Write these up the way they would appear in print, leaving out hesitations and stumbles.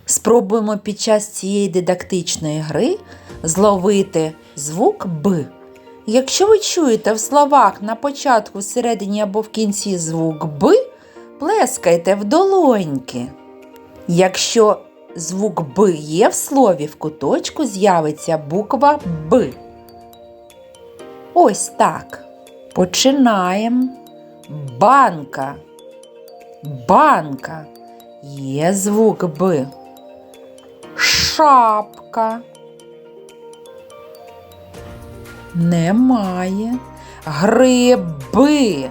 Спробуємо під час цієї дидактичної гри зловити звук Б. Якщо ви чуєте в словах на початку, всередині або в кінці звук Б, плескайте в долоньки. Якщо звук Б є в слові, в куточку з'явиться буква Б. Ось так. Починаємо. Банка. Банка. Є звук Б. Шапка. Немає. Гриби.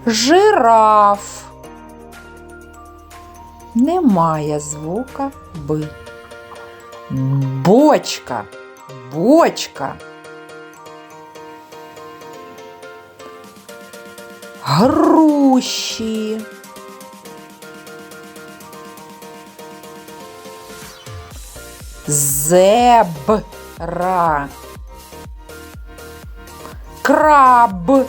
Жираф. Немає звука Б. Бочка. Бочка. Груші. Зебра. Краб.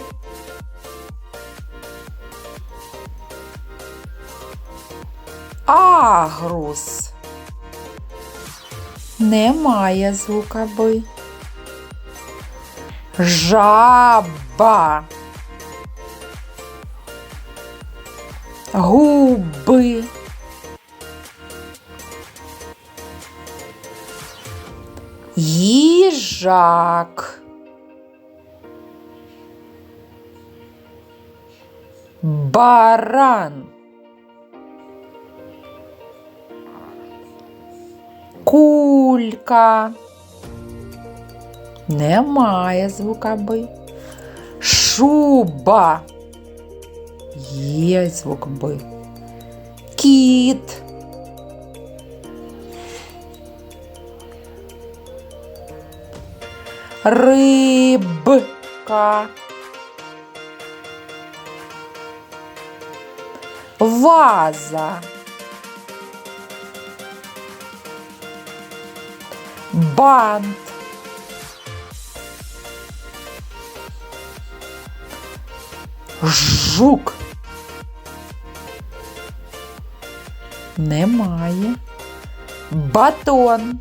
Агрус. Немає звука Б. Жаба. Губи. Їжак. Баран. Кулька. Немає звука Б. Шуба. Є звук Б. Кіт. Рибка. Ваза. Бант. Жук. Немає. Батон.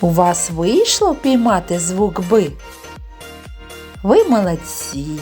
У вас вийшло піймати звук Б? Ви молодці!